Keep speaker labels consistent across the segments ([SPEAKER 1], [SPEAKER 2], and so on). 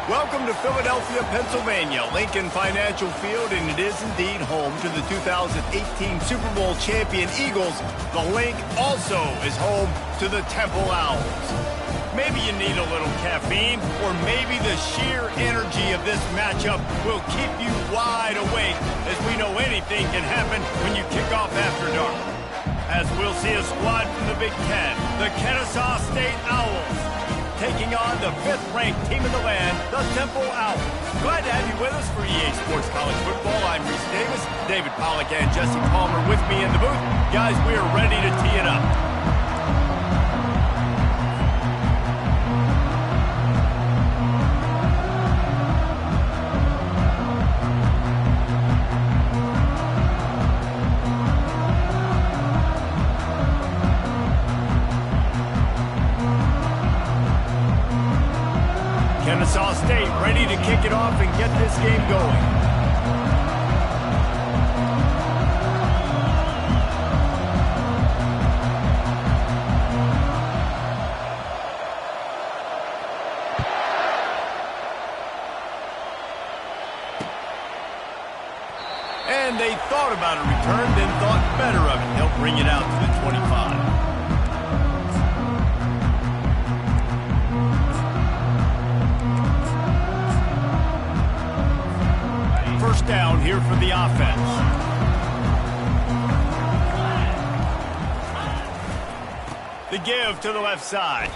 [SPEAKER 1] Welcome to Philadelphia, Pennsylvania, Lincoln Financial Field, and it is indeed home to the 2018 Super Bowl champion Eagles. The Link also is home to the Temple Owls. Maybe you need a little caffeine, or maybe the sheer energy of this matchup will keep you wide awake, as we know anything can happen when you kick off after dark. As we'll see a squad from the Big Ten, the Kennesaw State Owls, taking on the 5th-ranked team in the land, the Temple Owls. Glad to have you with us for EA Sports College Football. I'm Reese Davis, David Pollack and Jesse Palmer with me in the booth. Guys, we are ready to tee it up. Kennesaw State ready to kick it off and get this game going. And they thought about a return, then thought better of it. They'll bring it out to the 25. First down here for the offense. The give to the left side.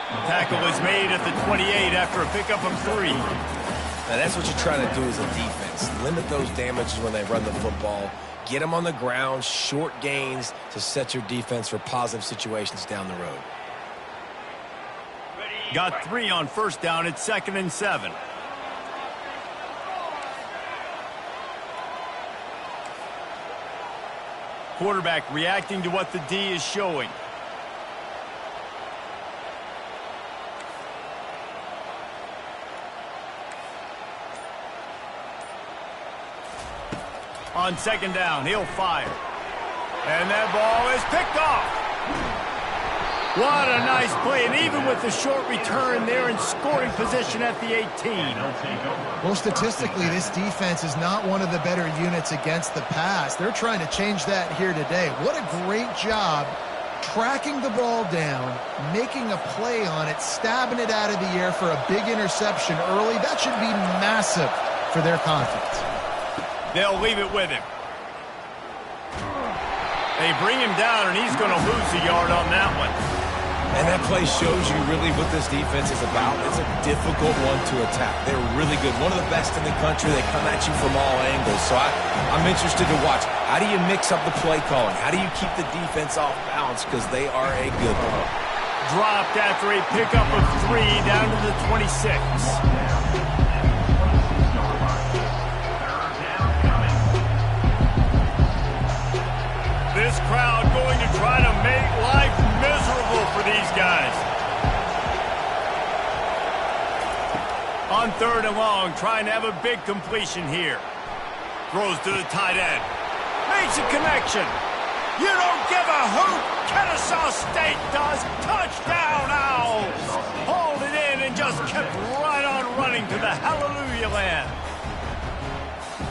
[SPEAKER 1] Tackle is made at the 28 after a pickup of 3.
[SPEAKER 2] Now that's what you're trying to do as a defense. Limit those damages when they run the football. Get them on the ground, short gains to set your defense for positive situations down the road.
[SPEAKER 1] Got 3 on first down. It's 2nd and 7. Quarterback reacting to what the D is showing. On 2nd down, he'll fire. And that ball is picked off. What a nice play, and even with the short return, they're in scoring position at the 18.
[SPEAKER 3] Well, statistically, this defense is not one of the better units against the pass. They're trying to change that here today. What a great job tracking the ball down, making a play on it, stabbing it out of the air for a big interception early. That should be massive for their confidence.
[SPEAKER 1] They'll leave it with him. They bring him down, and he's going to lose a yard on that one.
[SPEAKER 2] And that play shows you really what this defense is about. It's a difficult one to attack. They're really good. One of the best in the country. They come at you from all angles. So I'm interested to watch. How do you mix up the play calling? How do you keep the defense off balance? Because they are a good one.
[SPEAKER 1] Dropped after a pickup of 3 down to the 26. This crowd going to try to make life miserable for these guys. On 3rd and long, trying to have a big completion here. Throws to the tight end. Makes a connection. You don't give a hoot. Kennesaw State does. Touchdown, Owls. Hauled it in and just kept right on running to the hallelujah land.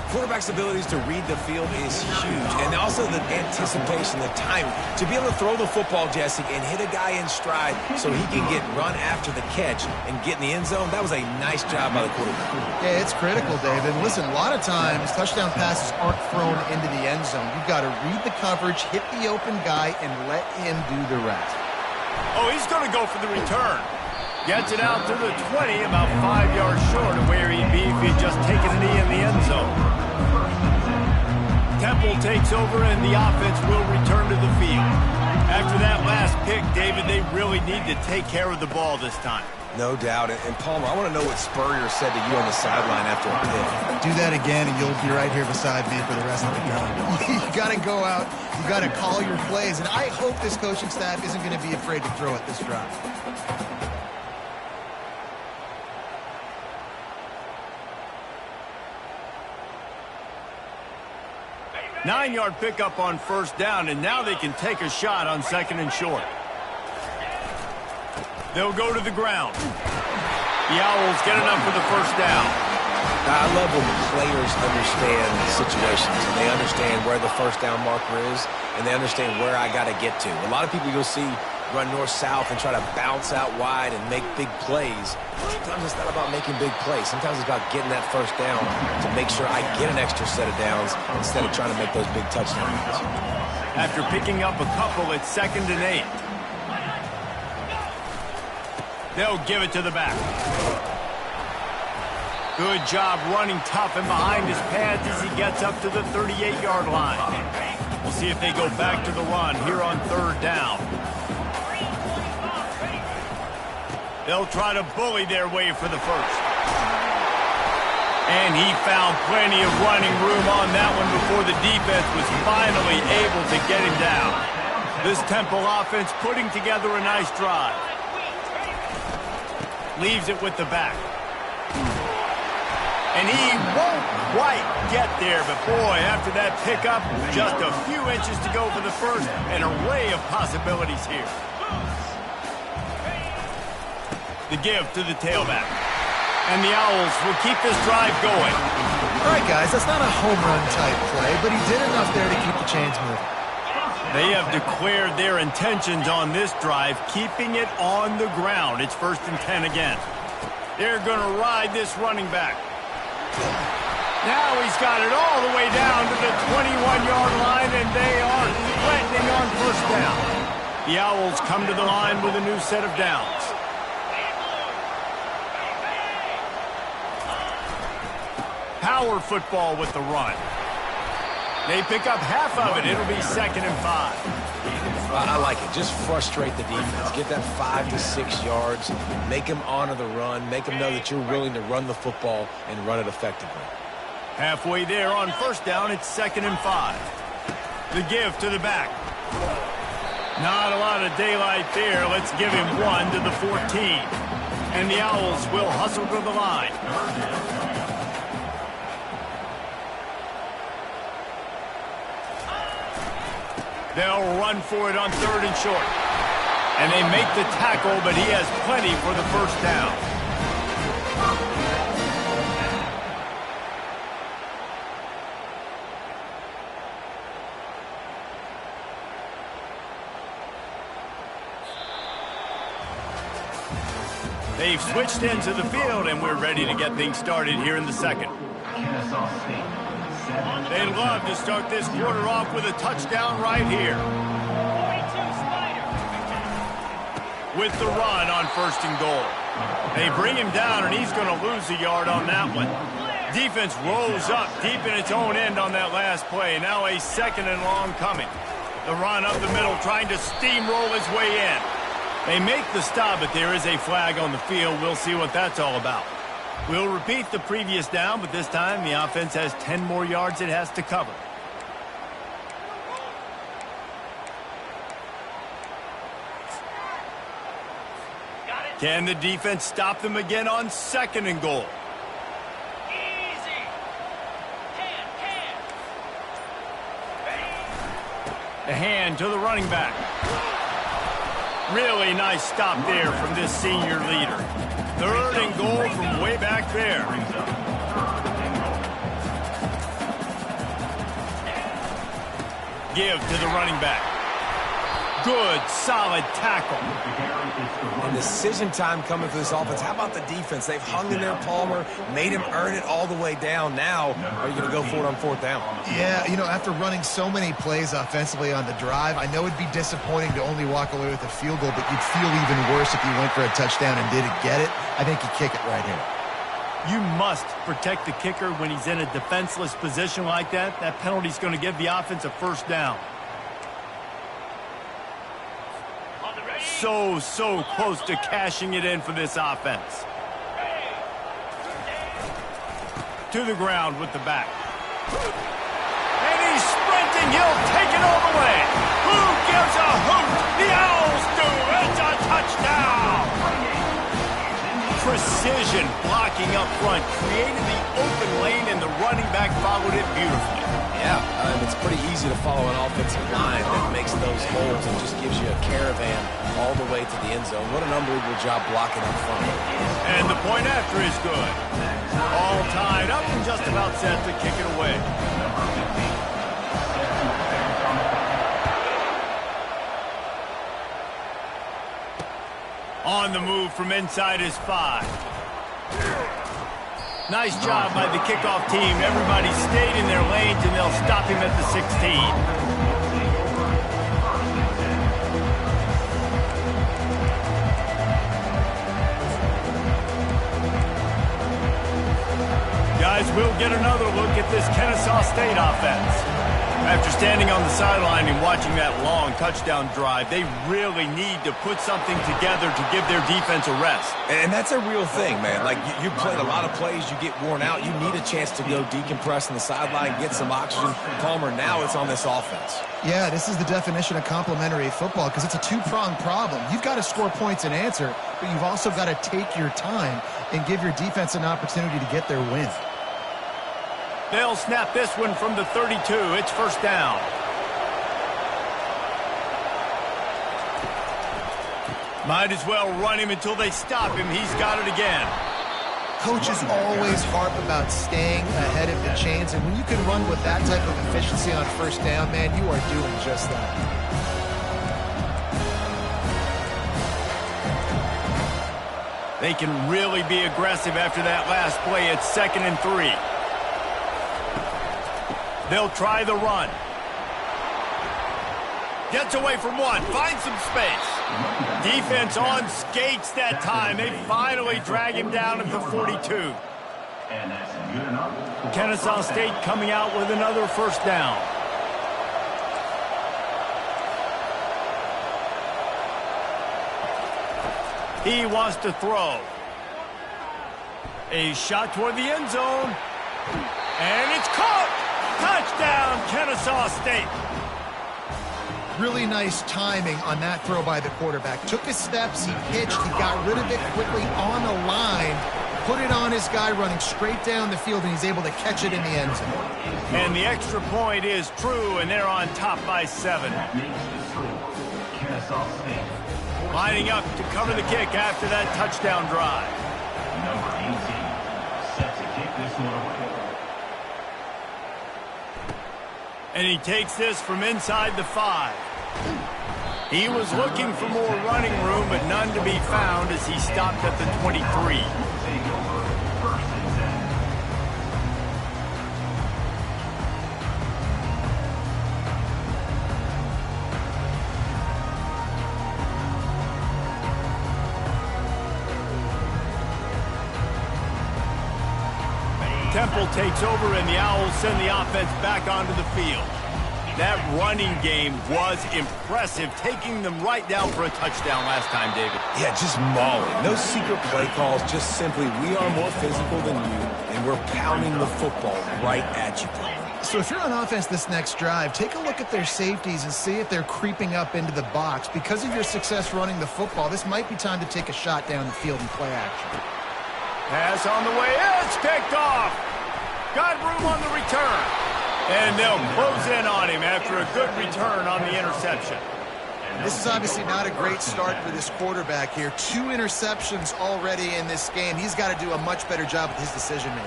[SPEAKER 2] Quarterback's abilities to read the field is huge, and also the anticipation, the timing. To be able to throw the football, Jesse, and hit a guy in stride so he can get run after the catch and get in the end zone, that was a nice job by the quarterback.
[SPEAKER 3] Yeah, it's critical, David. Listen, a lot of times touchdown passes aren't thrown into the end zone. You've got to read the coverage, hit the open guy, and let him do the rest.
[SPEAKER 1] Oh, he's going to go for the return. Gets it out to the 20, about 5 yards short of where he'd be if he'd just taken a knee in the end zone. Temple takes over, and the offense will return to the field. After that last pick, David, they really need to take care of the ball this time.
[SPEAKER 2] No doubt. And Palmer, I want to know what Spurrier said to you on the sideline after a pick.
[SPEAKER 3] Do that again, and you'll be right here beside me for the rest of the game. You got to go out. You got to call your plays. And I hope this coaching staff isn't going to be afraid to throw it this drive.
[SPEAKER 1] 9-yard pickup on first down, and now they can take a shot on 2nd and short. They'll go to the ground. The Owls get enough for the first down.
[SPEAKER 2] I love when players understand situations and they understand where the first down marker is and they understand where I got to get to. A lot of people you'll see run north-south and try to bounce out wide and make big plays. Sometimes it's not about making big plays. Sometimes it's about getting that first down to make sure I get an extra set of downs instead of trying to make those big touchdown runs.
[SPEAKER 1] After picking up a couple, it's 2nd and 8. They'll give it to the back. Good job running tough and behind his pads as he gets up to the 38-yard line. We'll see if they go back to the run here on 3rd down. They'll try to bully their way for the first. And he found plenty of running room on that one before the defense was finally able to get him down. This Temple offense putting together a nice drive. Leaves it with the back. And he won't quite get there, but boy, after that pickup, just a few inches to go for the first, an array of possibilities here. The give to the tailback. And the Owls will keep this drive going.
[SPEAKER 3] All right, guys, that's not a home run type play, but he did enough there to keep the chains moving.
[SPEAKER 1] They have declared their intentions on this drive, keeping it on the ground. It's 1st and 10 again. They're going to ride this running back. Now he's got it all the way down to the 21-yard line, and they are threatening on 1st down. The Owls come to the line with a new set of downs. Power football with the run. They pick up half of it. It'll be 2nd and 5.
[SPEAKER 2] I like it. Just frustrate the defense. Get that 5 to 6 yards. Make them honor the run. Make them know that you're willing to run the football and run it effectively.
[SPEAKER 1] Halfway there on 1st down, it's 2nd and 5. The give to the back. Not a lot of daylight there. Let's give him 1 to the 14. And the Owls will hustle to the line. They'll run for it on 3rd and short. And they make the tackle, but he has plenty for the 1st down. They've switched into the field, and we're ready to get things started here in the 2nd.
[SPEAKER 4] KENNESAW ST.
[SPEAKER 1] They'd love to start this quarter off with a touchdown right here. With the run on 1st and goal. They bring him down, and he's going to lose a yard on that one. Defense rolls up deep in its own end on that last play. Now a 2nd and long coming. The run up the middle, trying to steamroll his way in. They make the stop, but there is a flag on the field. We'll see what that's all about. We'll repeat the previous down, but this time the offense has 10 more yards it has to cover. Can the defense stop them again on 2nd and goal?
[SPEAKER 4] Easy.
[SPEAKER 1] The hand to the running back. Really nice stop there from this senior leader. 3rd and goal from way back there. Give to the running back. Good, solid tackle.
[SPEAKER 2] And decision time coming for this offense. How about the defense? They've hung in there, Palmer, made him earn it all the way down. Now, are you going to go for it on 4th down?
[SPEAKER 3] Yeah, you know, after running so many plays offensively on the drive, I know it'd be disappointing to only walk away with a field goal, but you'd feel even worse if you went for a touchdown and didn't get it. I think you kick it right here.
[SPEAKER 1] You must protect the kicker when he's in a defenseless position like that. That penalty's going to give the offense a 1st down. So close to cashing it in for this offense. To the ground with the back. And he's sprinting. He'll take it all the way. Who gives a hoot? The Owls do. It's a touchdown. Precision blocking up front created the open lane, and the running back followed it beautifully.
[SPEAKER 2] Yeah, it's pretty easy to follow an offensive line that makes those holes and just gives you a caravan all the way to the end zone. What an unbelievable job blocking up front.
[SPEAKER 1] And the point after is good. All tied up and just about set to kick it away. On the move from inside his 5. Nice job by the kickoff team. Everybody stayed in their lanes, and they'll stop him at the 16. Guys, we'll get another look at this Kennesaw State offense. After standing on the sideline and watching that long touchdown drive, they really need to put something together to give their defense a rest.
[SPEAKER 2] And that's a real thing, man. Like, you played a lot of plays, you get worn out, you need a chance to go decompress on the sideline, get some oxygen. Palmer, now it's on this offense.
[SPEAKER 3] Yeah, this is the definition of complementary football because it's a two-pronged problem. You've got to score points and answer, but you've also got to take your time and give your defense an opportunity to get their win.
[SPEAKER 1] They'll snap this one from the 32. It's first down. Might as well run him until they stop him. He's got it again.
[SPEAKER 3] Coaches always harp about staying ahead of the chains, and when you can run with that type of efficiency on first down, man, you are doing just that.
[SPEAKER 1] They can really be aggressive after that last play. It's 2nd and 3. They'll try the run. Gets away from one. Finds some space. Defense on skates that time. They finally drag him down at the 42.
[SPEAKER 4] And that's good enough.
[SPEAKER 1] Kennesaw State coming out with another first down. He wants to throw. A shot toward the end zone. And it's caught. Touchdown, Kennesaw State.
[SPEAKER 3] Really nice timing on that throw by the quarterback. Took his steps, he pitched, he got rid of it quickly on the line, put it on his guy running straight down the field, and he's able to catch it in the end zone.
[SPEAKER 1] And the extra point is true, and they're on top by 7.
[SPEAKER 4] That makes the score. Kennesaw State.
[SPEAKER 1] Lining up to cover the kick after that touchdown drive.
[SPEAKER 4] Number 18. Set to kick this one away.
[SPEAKER 1] And he takes this from inside the 5. He was looking for more running room, but none to be found as he stopped at the 23.
[SPEAKER 4] Take over. 1st and
[SPEAKER 1] 10. Temple takes over, and the Owls send the offense back onto the field. That running game was impressive, taking them right down for a touchdown last time, David.
[SPEAKER 2] Yeah, just mauling. No secret play calls, just simply we are more physical than you, and we're pounding the football right at you.
[SPEAKER 3] So if you're on offense this next drive, take a look at their safeties and see if they're creeping up into the box. Because of your success running the football, this might be time to take a shot down the field and play action.
[SPEAKER 1] Pass on the way. It's picked off. Got room on the return. And they'll close in on him after a good return on the interception.
[SPEAKER 3] This is obviously not a great start for this quarterback here. 2 interceptions already in this game. He's got to do a much better job with his decision-making.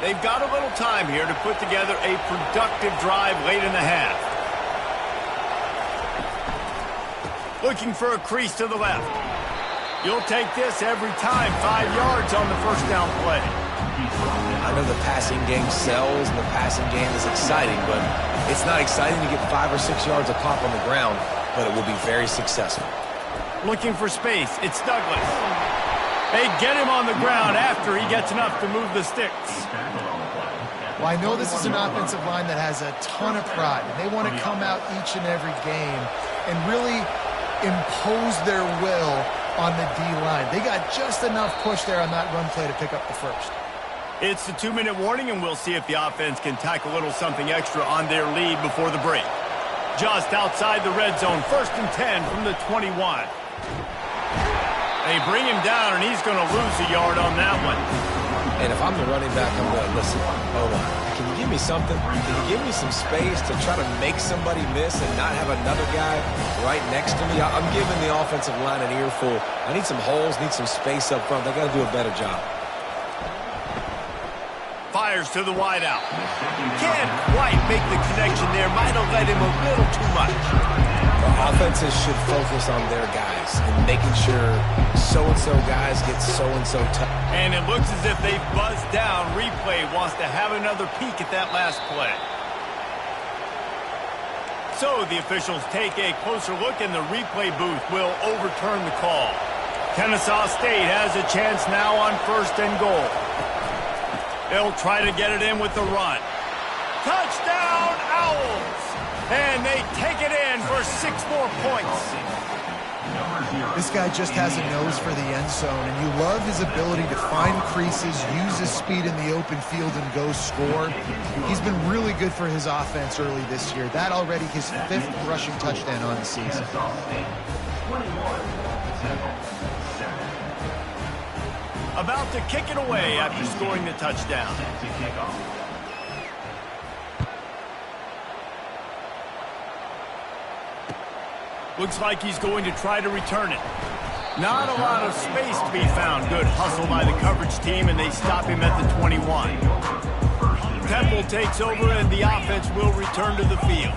[SPEAKER 1] They've got a little time here to put together a productive drive late in the half. Looking for a crease to the left. You'll take this every time. 5 yards on the first down play.
[SPEAKER 2] I know the passing game sells and the passing game is exciting, but it's not exciting to get 5 or 6 yards a pop on the ground, but it will be very successful.
[SPEAKER 1] Looking for space. It's Douglas. They get him on the ground after he gets enough to move the sticks.
[SPEAKER 3] Well, I know this is an offensive line that has a ton of pride, and they want to come out each and every game and really impose their will on the D-line. They got just enough push there on that run play to pick up the first.
[SPEAKER 1] It's the 2-minute warning, and we'll see if the offense can tack a little something extra on their lead before the break. Just outside the red zone, 1st and 10 from the 21. They bring him down, and he's going to lose a yard on that one.
[SPEAKER 2] And if I'm the running back, I'm going, listen, hold on. Can you give me something? Can you give me some space to try to make somebody miss and not have another guy right next to me? I'm giving the offensive line an earful. I need some holes, need some space up front. They got to do a better job.
[SPEAKER 1] Fires to the wideout. Can't quite make the connection there. Might have led him a little too much.
[SPEAKER 2] Offenses should focus on their guys and making sure so-and-so guys get so-and-so tough.
[SPEAKER 1] And it looks as if they've buzzed down. Replay wants to have another peek at that last play. So the officials take a closer look, and the replay booth will overturn the call. Kennesaw State has a chance now on 1st and goal. They'll try to get it in with the run. Touchdown, Owls! And they take it in for 6 more points.
[SPEAKER 3] This guy just has a nose for the end zone, and you love his ability to find creases, use his speed in the open field, and go score. He's been really good for his offense early this year. That already his 5th rushing touchdown on the season.
[SPEAKER 1] About to kick it away after scoring the touchdown. Looks like he's going to try to return it. Not a lot of space to be found. Good hustle by the coverage team, and they stop him at the 21. Temple takes over, and the offense will return to the field.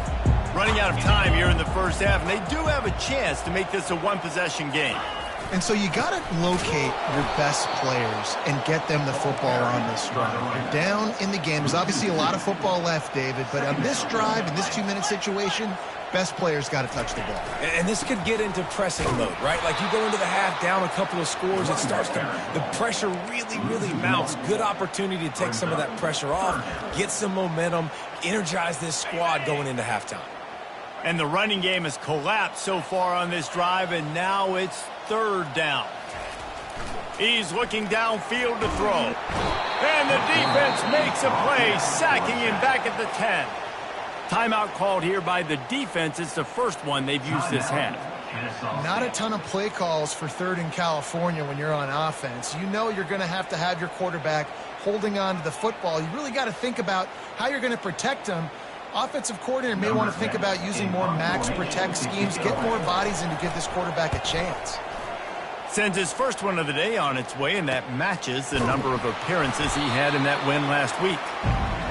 [SPEAKER 1] Running out of time here in the first half, and they do have a chance to make this a one-possession game.
[SPEAKER 3] And so you got to locate your best players and get them the football on this drive. You're down in the game. There's obviously a lot of football left, David, but on this drive, in this 2-minute situation, best players got to touch the ball.
[SPEAKER 2] And this could get into pressing mode, right? Like you go into the half down a couple of scores, it starts to, the pressure really mounts. Good opportunity to take some of that pressure off, get some momentum, energize this squad going into halftime.
[SPEAKER 1] And the running game has collapsed so far on this drive, and now it's 3rd down. He's looking downfield to throw. And the defense makes a play, sacking him back at the 10. Timeout called here by the defense. It's the first one they've used this half.
[SPEAKER 3] Not a ton of play calls for 3rd in California when you're on offense. You know you're going to have your quarterback holding on to the football. You really got to think about how you're going to protect him. Offensive coordinator may want to think about using more max protect schemes, get more bodies in to give this quarterback a chance.
[SPEAKER 1] Sends his first one of the day on its way, and that matches the number of appearances he had in that win last week.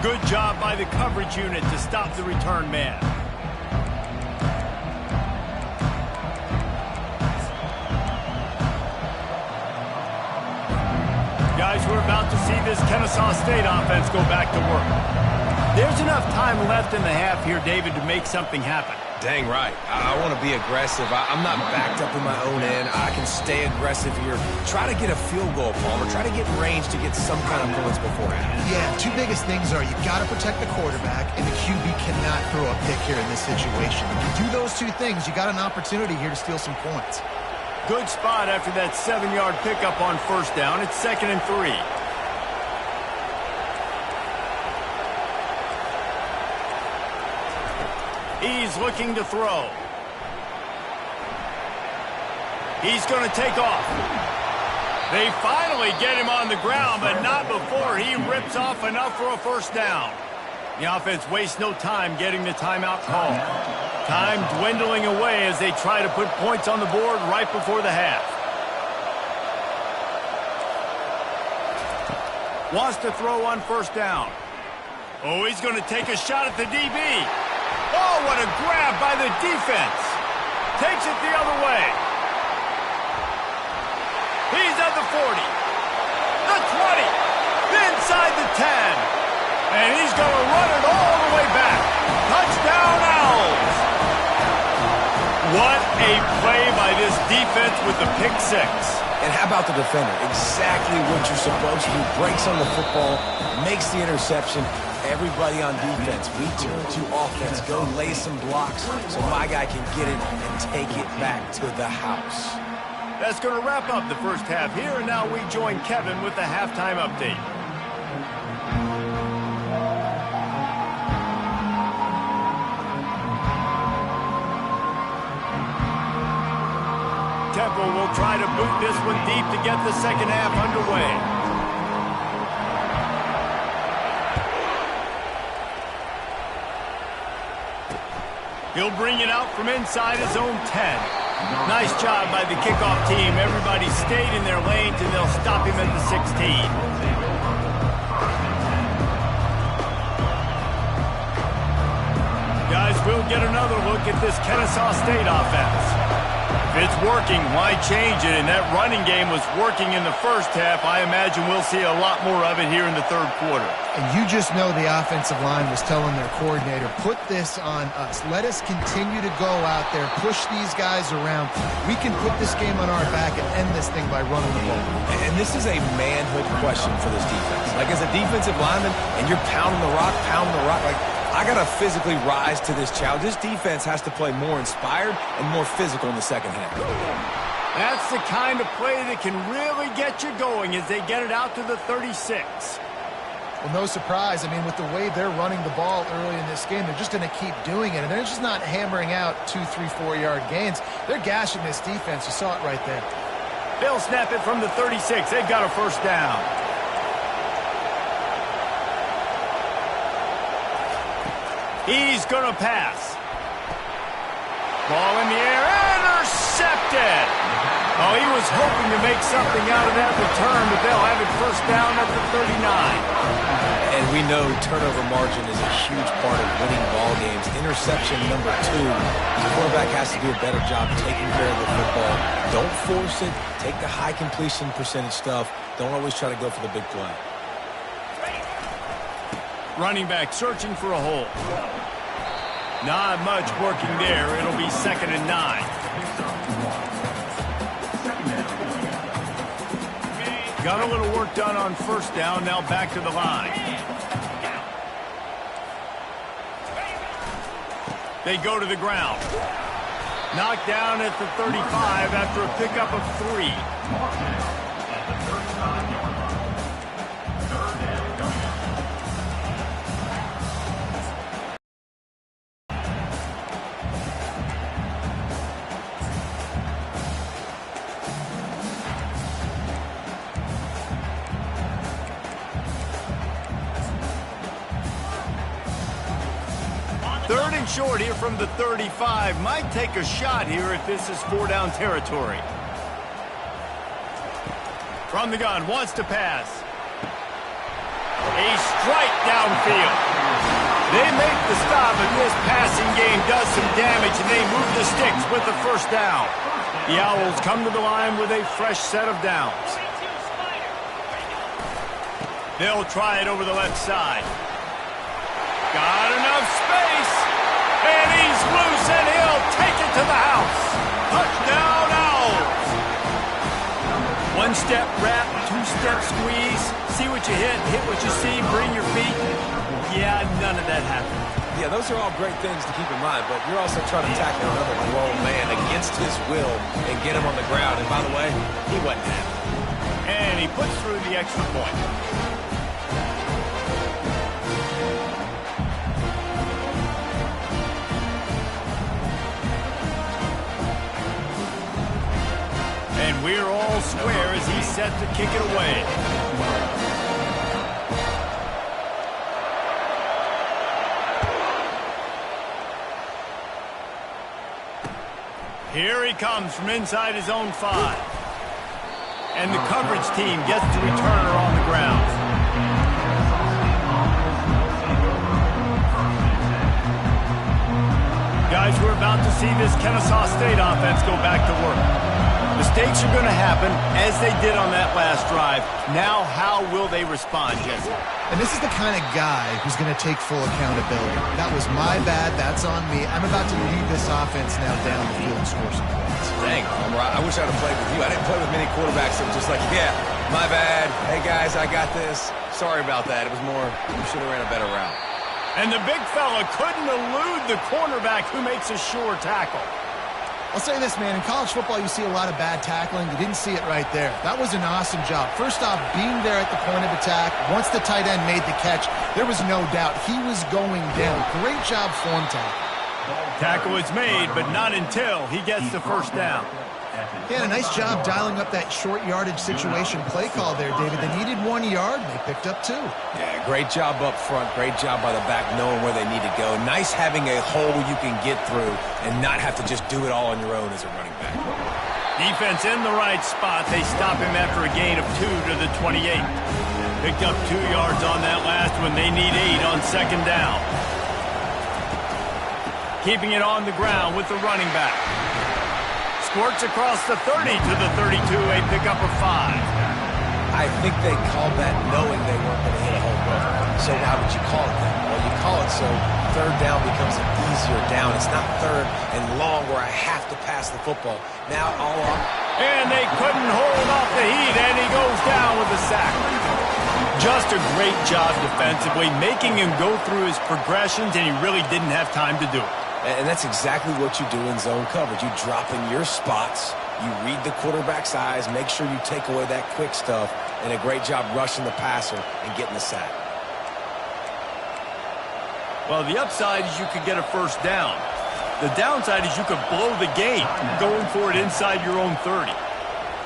[SPEAKER 1] Good job by the coverage unit to stop the return man. Guys, we're about to see this Kennesaw State offense go back to work. There's enough time left in the half here, David, to make something happen.
[SPEAKER 2] Dang right. I want to be aggressive. I'm not backed up in my own end. I can stay aggressive here. Try to get a field goal, Palmer. Try to get range to get some kind of points before half.
[SPEAKER 3] Yeah, 2 biggest things are you got to protect the quarterback, and the QB cannot throw a pick here in this situation. If you do those 2 things, you got an opportunity here to steal some points.
[SPEAKER 1] Good spot after that 7-yard pickup on 1st down. It's 2nd and 3. He's looking to throw. He's going to take off. They finally get him on the ground, but not before he rips off enough for a 1st down. The offense wastes no time getting the timeout call. Time dwindling away as they try to put points on the board right before the half. Wants to throw on 1st down. Oh, he's going to take a shot at the DB. Oh, what a grab by the defense. Takes it the other way. He's at the 40. The 20. Inside the 10. And he's going to run it all the way back. Touchdown, Owls. What a play by this defense with the pick 6.
[SPEAKER 2] And how about the defender? Exactly what you're supposed to do. Breaks on the football, makes the interception. Everybody on defense, we turn to offense. Go lay some blocks so my guy can get it and take it back to the house.
[SPEAKER 1] That's going to wrap up the first half here, and now we join Kevin with the halftime update. Temple will try to boot this one deep to get the second half underway. He'll bring it out from inside his own 10. Nice job by the kickoff team. Everybody stayed in their lanes, and they'll stop him at the 16. Guys, we'll get another look at this Kennesaw State offense. If it's working, why change it? And that running game was working in the first half. I imagine we'll see a lot more of it here in the third quarter.
[SPEAKER 3] And you just know the offensive line was telling their coordinator, put this on us. Let us continue to go out there, push these guys around. We can put this game on our back and end this thing by running the ball.
[SPEAKER 2] And this is a manhood question for this defense. Like, as a defensive lineman, and you're pounding the rock, like, I got to physically rise to this challenge. This defense has to play more inspired and more physical in the second half.
[SPEAKER 1] That's the kind of play that can really get you going as they get it out to the 36.
[SPEAKER 3] Well, no surprise. I mean, with the way they're running the ball early in this game, they're just going to keep doing it. And they're just not hammering out 2, 3, 4-yard gains. They're gashing this defense. You saw it right there.
[SPEAKER 1] They'll snap it from the 36. They've got a first down. He's going to pass. Ball in the air, intercepted. Oh, he was hoping to make something out of that return, but they'll have it first down at the 39.
[SPEAKER 2] And we know turnover margin is a huge part of winning ball games. Interception number 2. The quarterback has to do a better job taking care of the football. Don't force it. Take the high completion percentage stuff. Don't always try to go for the big play.
[SPEAKER 1] Running back searching for a hole. Not much working there. It'll be 2nd and 9. Got a little work done on first down. Now back to the line. They go to the ground. Knocked down at the 35 after a pickup of 3. Third and short here from the 35. Might take a shot here if this is 4-down territory. From the gun, wants to pass. A strike downfield. They make the stop, and this passing game does some damage, and they move the sticks with the first down. The Owls come to the line with a fresh set of downs. They'll try it over the left side. Got enough space, and he's loose, and he'll take it to the house. Touchdown, Owls. One-step wrap, two-step squeeze. See what you hit what you see, bring your feet. Yeah, none of that happened.
[SPEAKER 2] Yeah, those are all great things to keep in mind, but you're also trying to tackle another grown man against his will and get him on the ground. And by the way, he wasn't happy.
[SPEAKER 1] And he puts through the extra point. And we're all square as he's set to kick it away. Here he comes from inside his own 5. And the coverage team gets the returner on the ground. Guys, we're about to see this Kennesaw State offense go back to work. Mistakes are going to happen, as they did on that last drive. Now, how will they respond, Jesse?
[SPEAKER 3] And this is the kind of guy who's going to take full accountability. That was my bad. That's on me. I'm about to lead this offense now down the field and score some points.
[SPEAKER 2] Dang, Homer, I wish I'd have played with you. I didn't play with many quarterbacks that were just like, yeah, my bad. Hey, guys, I got this. Sorry about that. It was more, we should have ran a better route.
[SPEAKER 1] And the big fella couldn't elude the cornerback who makes a sure tackle.
[SPEAKER 3] I'll say this, man. In college football, you see a lot of bad tackling. You didn't see it right there. That was an awesome job. First off, being there at the point of attack. Once the tight end made the catch, there was no doubt he was going down. Great job form tackle.
[SPEAKER 1] Tackle is made, but not until he gets the first down.
[SPEAKER 3] Yeah, a nice job dialing up that short yardage situation play call there, David. They needed 1 yard, and they picked up 2.
[SPEAKER 2] Yeah, great job up front. Great job by the back knowing where they need to go. Nice having a hole you can get through and not have to just do it all on your own as a running back.
[SPEAKER 1] Defense in the right spot. They stop him after a gain of 2 to the 28. Picked up 2 yards on that last one. They need 8 on second down. Keeping it on the ground with the running back. Squirts across the 30 to the 32, a pickup of 5.
[SPEAKER 2] I think they called that knowing they weren't going to hit a home run. So how would you call it then? Well, you call it so third down becomes an easier down. It's not third and long where I have to pass the football. Now all up.
[SPEAKER 1] And they couldn't hold off the heat, and he goes down with a sack. Just a great job defensively, making him go through his progressions, and he really didn't have time to do it.
[SPEAKER 2] And that's exactly what you do in zone coverage. You drop in your spots, you read the quarterback's eyes, make sure you take away that quick stuff, and a great job rushing the passer and getting the sack.
[SPEAKER 1] Well, the upside is you could get a first down. The downside is you could blow the game going for it inside your own 30.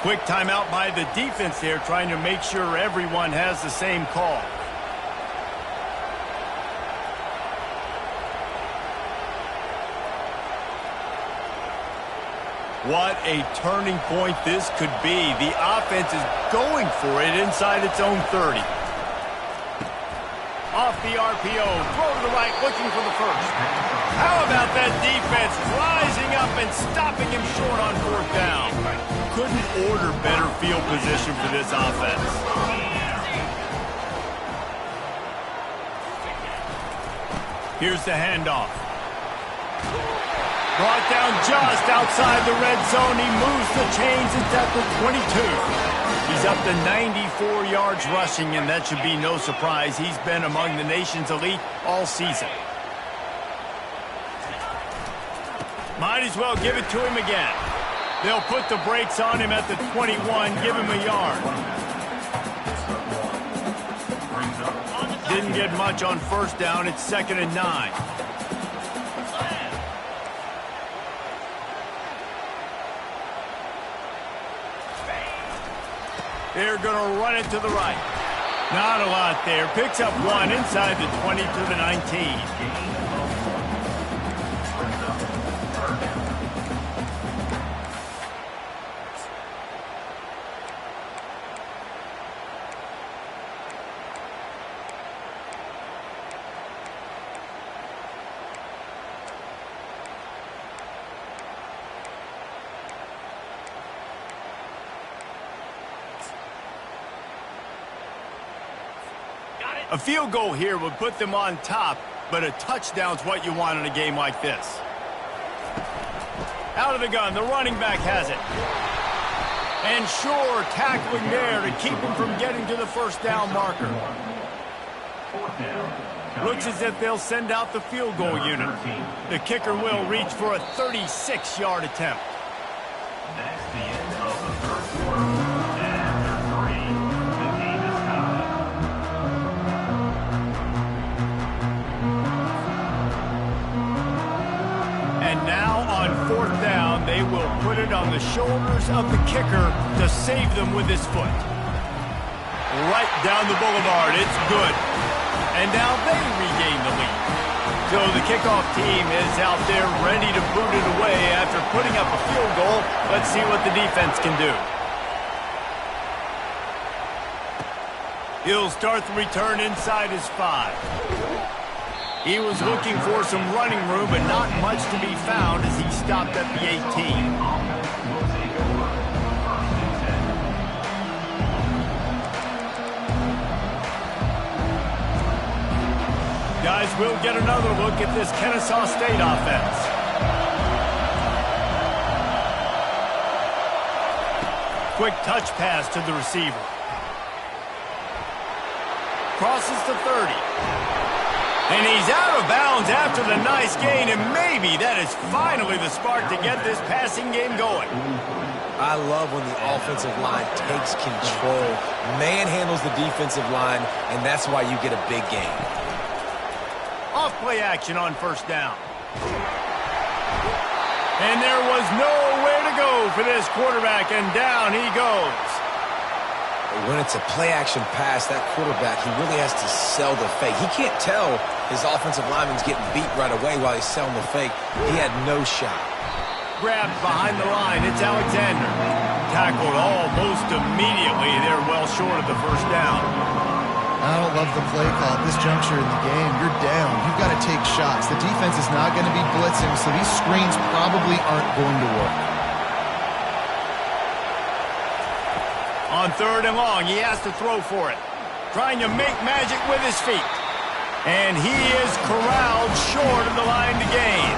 [SPEAKER 1] Quick timeout by the defense there, trying to make sure everyone has the same call. What a turning point this could be. The offense is going for it inside its own 30. Off the RPO, throw to the right, looking for the first. How about that defense rising up and stopping him short on fourth down? Couldn't order better field position for this offense. Here's the handoff. Brought down just outside the red zone. He moves the chains. It's at the 22. He's up to 94 yards rushing, and that should be no surprise. He's been among the nation's elite all season. Might as well give it to him again. They'll put the brakes on him at the 21, give him a yard. Didn't get much on first down. It's 2nd and 9. They're going to run it to the right. Not a lot there. Picks up 1 inside the 20 to the 19. A field goal here would put them on top, but a touchdown's what you want in a game like this. Out of the gun, the running back has it. And sure, tackling there to keep him from getting to the first down marker. Looks as if they'll send out the field goal unit. The kicker will reach for a 36-yard attempt.
[SPEAKER 4] That's the end of the first quarter. And after 3, the game is tied.
[SPEAKER 1] And now on fourth down, they will put it on the shoulders of the kicker to save them with his foot. Right down the boulevard, it's good. And now they regain the lead. So the kickoff team is out there ready to boot it away after putting up a field goal. Let's see what the defense can do. He'll start the return inside his 5. He was looking for some running room, but not much to be found as he stopped at the 18. Guys, we'll get another look at this Kennesaw State offense. Quick touch pass to the receiver. Crosses to 30. And he's out of bounds after the nice gain, and maybe that is finally the spark to get this passing game going.
[SPEAKER 2] I love when the offensive line takes control, manhandles the defensive line, and that's why you get a big gain.
[SPEAKER 1] Off play action on first down. And there was nowhere to to go for this quarterback, and down he goes.
[SPEAKER 2] When it's a play-action pass, that quarterback, he really has to sell the fake. He can't tell his offensive lineman's getting beat right away while he's selling the fake. He had no shot.
[SPEAKER 1] Grabbed behind the line, it's Alexander. Tackled almost immediately. They're well short of the first down.
[SPEAKER 3] I don't love the play call at this juncture in the game. You're down. You've got to take shots. The defense is not going to be blitzing, so these screens probably aren't going to work.
[SPEAKER 1] On 3rd and long, he has to throw for it. Trying to make magic with his feet. And he is corralled short of the line to gain.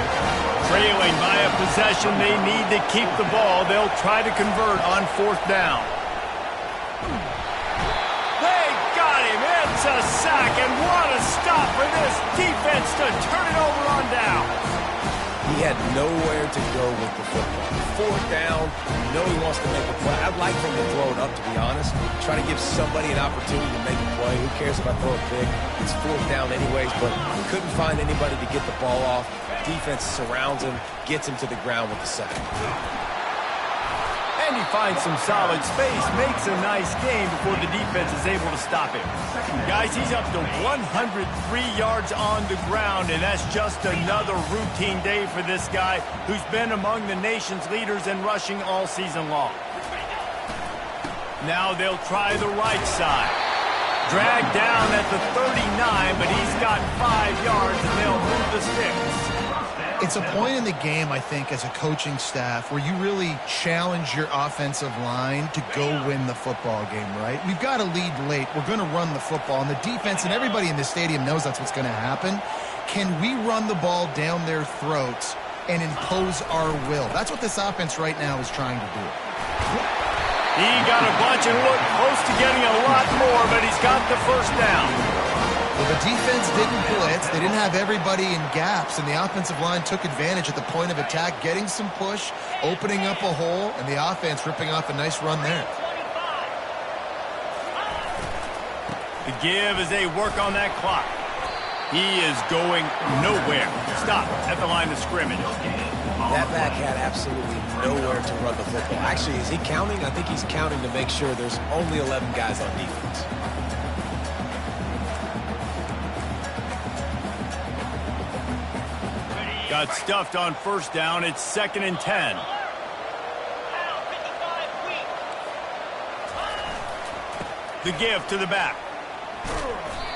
[SPEAKER 1] Trailing by a possession, they need to keep the ball. They'll try to convert on 4th down. They got him. It's a sack, and what a stop for this defense to turn it over on down.
[SPEAKER 2] He had nowhere to go with the football. 4th down, you know he wants to make a play. I'd like for him to throw it up, to be honest. Try to give somebody an opportunity to make a play. Who cares if I throw a pick? It's 4th down anyways, but couldn't find anybody to get the ball off. Defense surrounds him, gets him to the ground with the sack.
[SPEAKER 1] And he finds some solid space, makes a nice game before the defense is able to stop him. Guys, he's up to 103 yards on the ground, and that's just another routine day for this guy who's been among the nation's leaders in rushing all season long. Now they'll try the right side. Dragged down at the 39, but he's got 5 yards, and they'll move the sticks.
[SPEAKER 3] It's a point in the game, I think, as a coaching staff where you really challenge your offensive line to go win the football game, right? We've got to lead late. We're going to run the football, and the defense and everybody in the stadium knows that's what's going to happen. Can we run the ball down their throats and impose our will? That's what this offense right now is trying to do.
[SPEAKER 1] He got a bunch and looked close to getting a lot more, but he's got the first down.
[SPEAKER 3] Well, the defense didn't blitz. They didn't have everybody in gaps, and the offensive line took advantage at the point of attack, getting some push, opening up a hole, and the offense ripping off a nice run there.
[SPEAKER 1] The give as they work on that clock. He is going nowhere. Stop at the line of scrimmage.
[SPEAKER 2] That back had absolutely nowhere to run the football. Actually, is he counting? I think he's counting to make sure there's only 11 guys on defense.
[SPEAKER 1] Got stuffed on 1st down. It's 2nd and 10. The give to the back.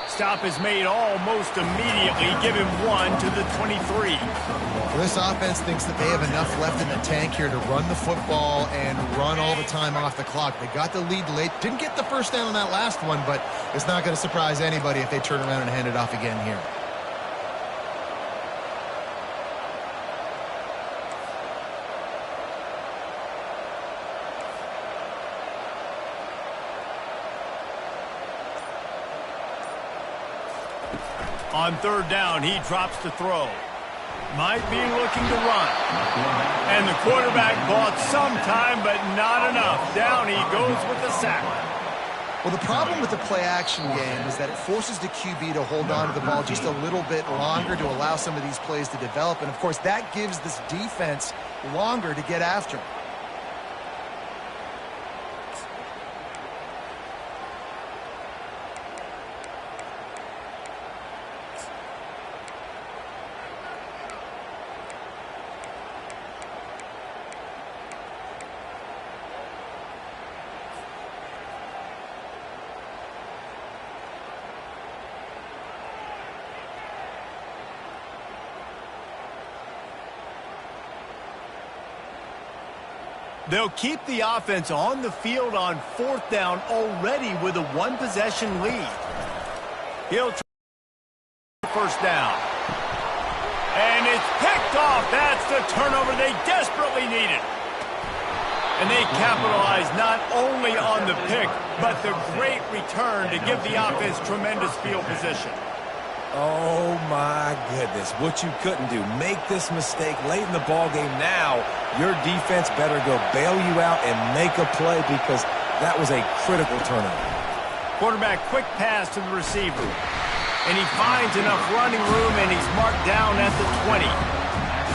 [SPEAKER 1] Stop is made almost immediately. Give him 1 to the 23.
[SPEAKER 3] Well, this offense thinks that they have enough left in the tank here to run the football and run all the time off the clock. They got the lead late. Didn't get the first down on that last one, but it's not going to surprise anybody if they turn around and hand it off again here.
[SPEAKER 1] On 3rd down, he drops to throw. Might be looking to run. And the quarterback bought some time, but not enough. Down he goes with the sack.
[SPEAKER 3] Well, the problem with the play-action game is that it forces the QB to hold on to the ball just a little bit longer to allow some of these plays to develop. And, of course, that gives this defense longer to get after him.
[SPEAKER 1] They'll keep the offense on the field on 4th down already with a 1-possession lead. He'll try 1st down. And it's picked off. That's the turnover they desperately needed. And they capitalize not only on the pick, but the great return to give the offense tremendous field position.
[SPEAKER 2] Oh, my goodness. What you couldn't do. Make this mistake late in the ball game. Now, your defense better go bail you out and make a play because that was a critical turnover.
[SPEAKER 1] Quarterback quick pass to the receiver. And he finds enough running room, and he's marked down at the 20.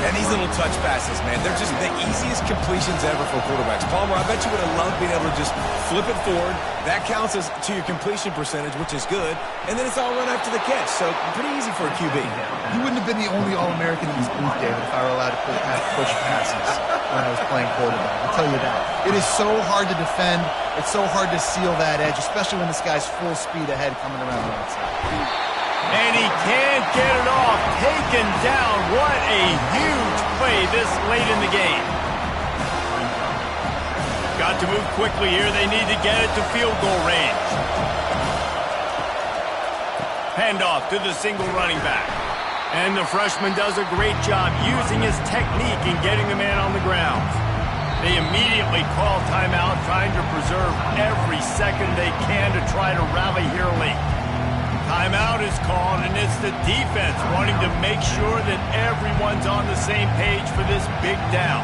[SPEAKER 2] And these little touch passes, man, they're just the easiest completions ever for quarterbacks. Palmer, I bet you would have loved being able to just flip it forward. That counts as to your completion percentage, which is good. And then it's all run after the catch. So pretty easy for a QB.
[SPEAKER 3] You wouldn't have been the only All-American in this booth, David, if I were allowed to push passes when I was playing quarterback. I'll tell you that. It is so hard to defend. It's so hard to seal that edge, especially when this guy's full speed ahead coming around the outside.
[SPEAKER 1] And he can't get it off. Taken down. What a huge play this late in the game. Got to move quickly here. They need to get it to field goal range. Handoff to the single running back. And the freshman does a great job using his technique and getting the man on the ground. They immediately call timeout, trying to preserve every second they can to try to rally here late. Timeout is called, and it's the defense wanting to make sure that everyone's on the same page for this big down.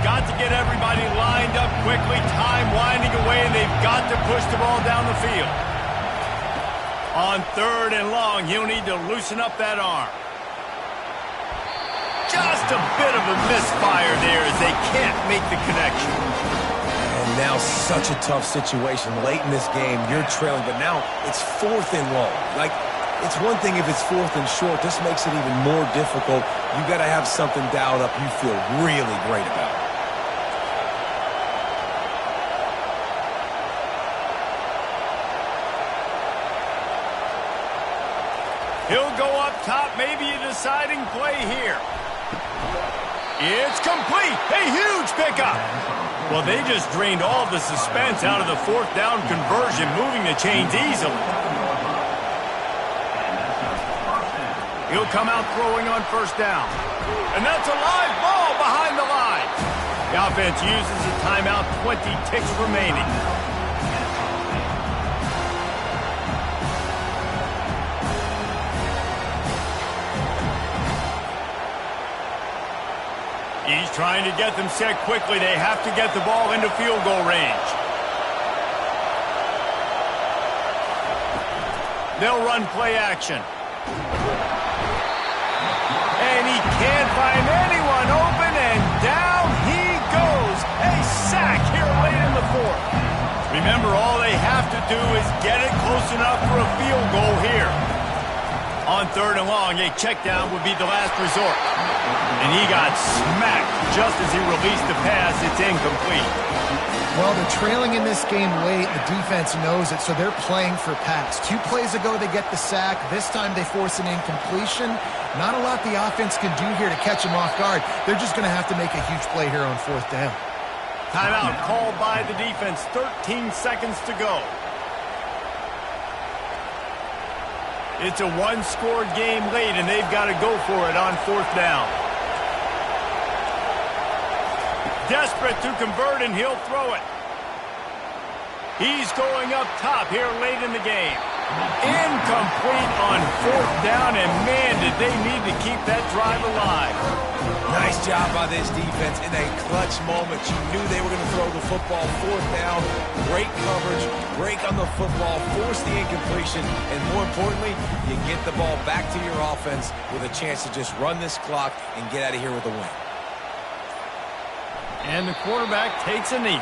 [SPEAKER 1] Got to get everybody lined up quickly, time winding away, and they've got to push the ball down the field. On 3rd and long, he'll need to loosen up that arm. Just a bit of a misfire there as they can't make the connection.
[SPEAKER 2] And now such a tough situation late in this game. You're trailing, but now it's 4th and long. Like, it's one thing if it's 4th and short. This makes it even more difficult. You got to have something dialed up you feel really great about.
[SPEAKER 1] He'll go up top, maybe a deciding play here. It's complete. A huge pickup. Well, they just drained all the suspense out of the 4th down conversion, moving the chains easily. He'll come out throwing on 1st down. And that's a live ball behind the line. The offense uses a timeout, 20 ticks remaining. He's trying to get them set quickly. They have to get the ball into field goal range. They'll run play action. And he can't find anyone open, and down he goes. A sack here late in the 4th. Remember, all they have to do is get it close enough for a field goal here. On 3rd and long, a check down would be the last resort. And he got smacked just as he released the pass. It's incomplete.
[SPEAKER 3] Well, they're trailing in this game late. The defense knows it, so they're playing for pass. 2 plays ago, they get the sack. This time, they force an incompletion. Not a lot the offense can do here to catch him off guard. They're just going to have to make a huge play here on 4th down.
[SPEAKER 1] Timeout called by the defense. 13 seconds to go. It's a one-scored game late, and they've got to go for it on 4th down. Desperate to convert, and he'll throw it. He's going up top here late in the game. Incomplete on 4th down, and man, did they need to keep that drive alive.
[SPEAKER 2] Nice job by this defense in a clutch moment. You knew they were going to throw the football. 4th down, great coverage, break on the football, force the incompletion, and more importantly, you get the ball back to your offense with a chance to just run this clock and get out of here with a win.
[SPEAKER 1] And the quarterback takes a knee.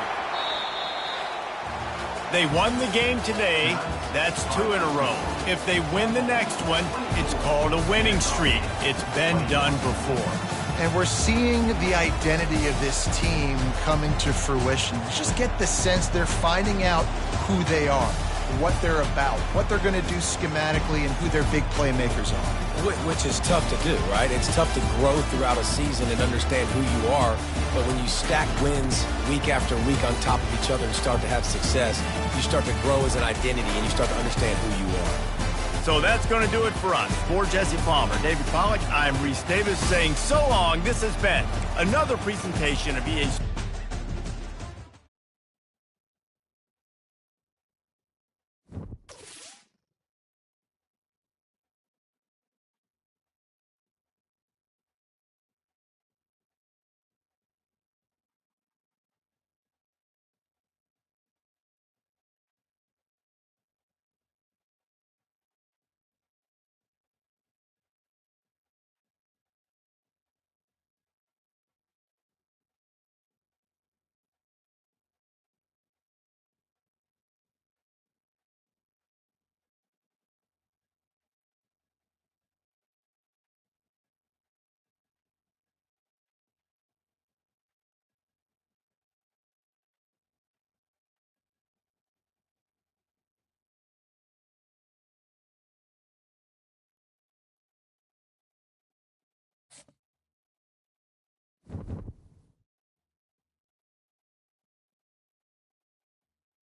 [SPEAKER 1] They won the game today. That's 2 in a row. If they win the next one, it's called a winning streak. It's been done before.
[SPEAKER 3] And we're seeing the identity of this team coming to fruition. Just get the sense they're finding out who they are, what they're about, what they're going to do schematically, and who their big playmakers are.
[SPEAKER 2] Which is tough to do, right? It's tough to grow throughout a season and understand who you are. But when you stack wins week after week on top of each other and start to have success, you start to grow as an identity and you start to understand who you are.
[SPEAKER 1] So that's going to do it for us. For Jesse Palmer, David Pollack, I'm Reese Davis saying so long. This has been another presentation of EA Sports.